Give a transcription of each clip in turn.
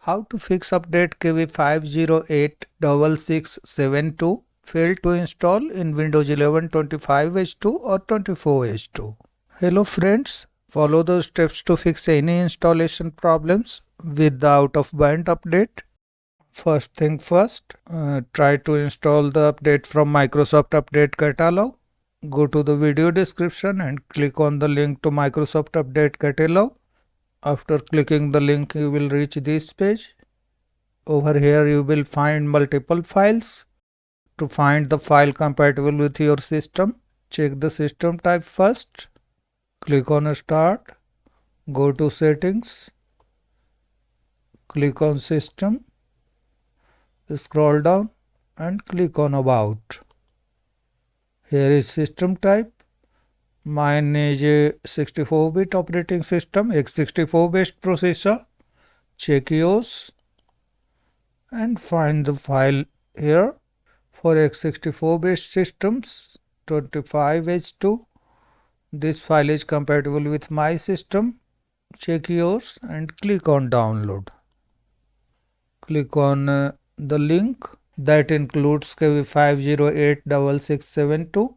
How to fix update KB5086672 failed to install in Windows 11 25H2 or 24H2. Hello friends, follow the steps to fix any installation problems with the out of band update. First thing first, try to install the update from Microsoft Update Catalog. Go to the video description and click on the link to Microsoft Update Catalog. After clicking the link, you will reach this page. Over here you will find multiple files. To find the file compatible with your system, check the system type first. Click on Start. Go to Settings. Click on System. Scroll down and click on About. Here is system type. Mine is a 64-bit operating system, x64 based processor. Check yours and find the file here. For x64 based systems 25H2, this file is compatible with my system. Check yours and click on download. Click on the link that includes KB5086672.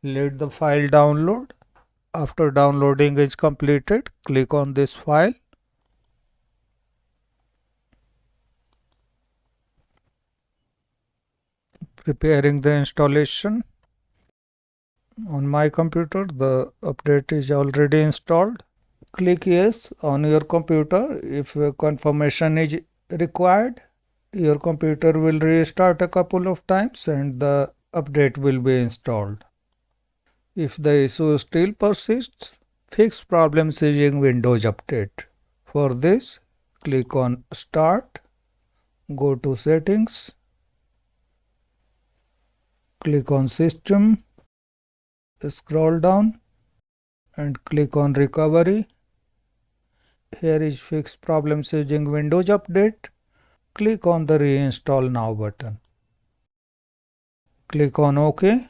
Let the file download. After downloading is completed, click on this file. Preparing the installation. On my computer, the update is already installed. Click yes on your computer. If confirmation is required, your computer will restart a couple of times and the update will be installed. If the issue still persists, fix problems using Windows Update. For this, click on Start, go to Settings, click on System, scroll down and click on Recovery. Here is Fix Problems using Windows Update. Click on the Reinstall Now button. Click on OK.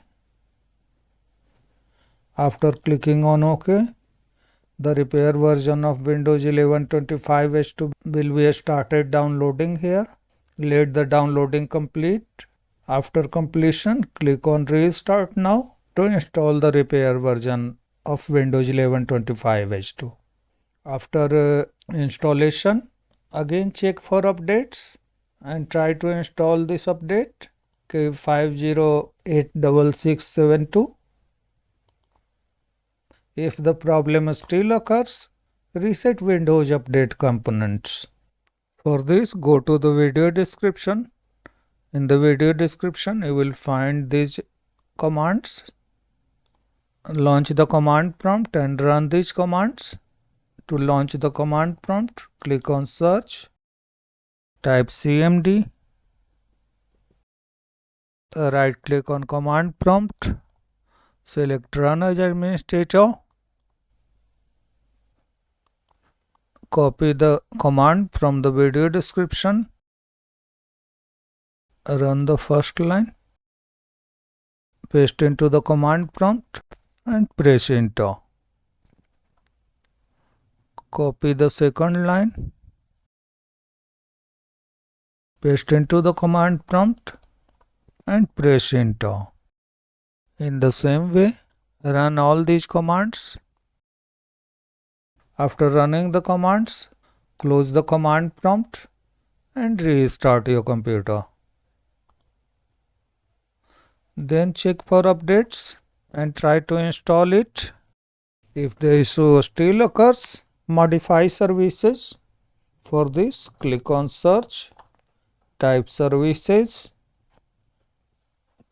After clicking on OK, the repair version of Windows 11 25H2 will be started downloading here. Let the downloading complete. After completion, click on Restart Now to install the repair version of Windows 11 25H2. After installation, again check for updates and try to install this update KB5086672. If the problem still occurs, reset Windows Update components. For this, go to the video description. In the video description, you will find these commands. Launch the command prompt and run these commands. To launch the command prompt, click on Search. Type CMD. Right click on command prompt. Select Run as Administrator. Copy the command from the video description. Run the first line. Paste into the command prompt and press Enter. Copy the second line. Paste into the command prompt and press Enter. In the same way, run all these commands. After running the commands, close the command prompt and restart your computer. Then check for updates and try to install it. If the issue still occurs, modify services. For this, click on Search, type Services,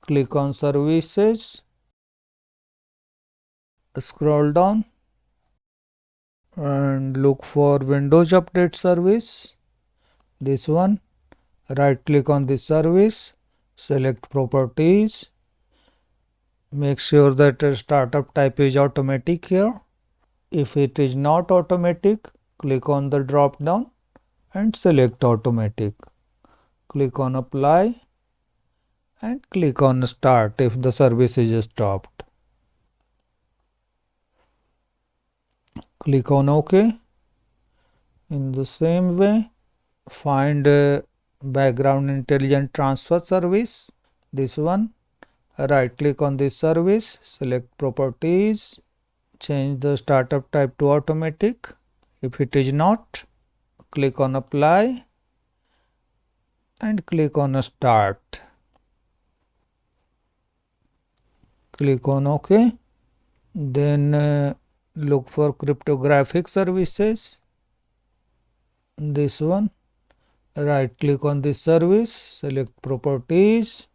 click on Services, scroll down and look for Windows Update service. This one, right click on this service, select Properties. Make sure that the startup type is automatic here. If it is not automatic, click on the drop down and select Automatic. Click on Apply and click on Start if the service is stopped. Click on OK In the same way, find background intelligent transfer service, this one. Right click on this service, select properties, change the startup type to automatic. If it is not, click on apply and click on start. Click on OK. Then look for cryptographic services, this one. Right click on this service, select properties,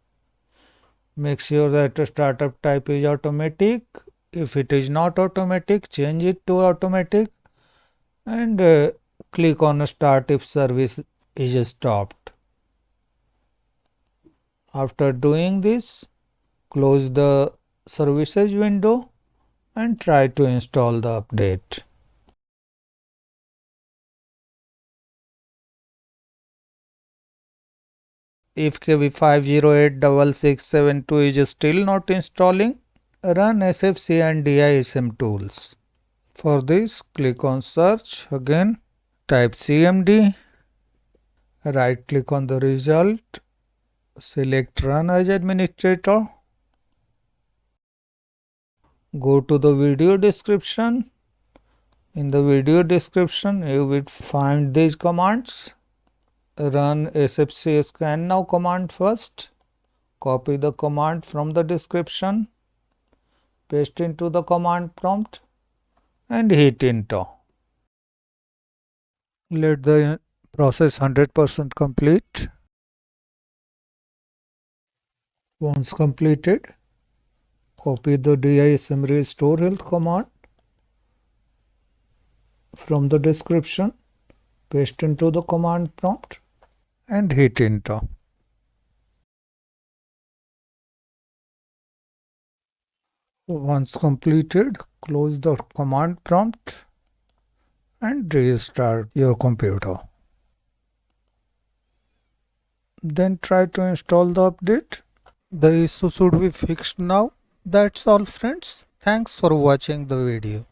make sure that the startup type is automatic. If it is not automatic, change it to automatic and click on start if service is stopped. After doing this, close the services window and try to install the update. If KB5086672 is still not installing, run SFC and DISM tools. For this, click on search again, type CMD, right click on the result, select run as administrator, go to the video description. In the video description, you will find these commands. Run SFC scan now command first. Copy the command from the description, paste into the command prompt and hit enter. Let the process 100% complete. Once completed, copy the DISM restore health command from the description, paste into the command prompt and hit enter. Once completed, close the command prompt and restart your computer. Then try to install the update. The issue should be fixed now. That's all friends. Thanks for watching the video.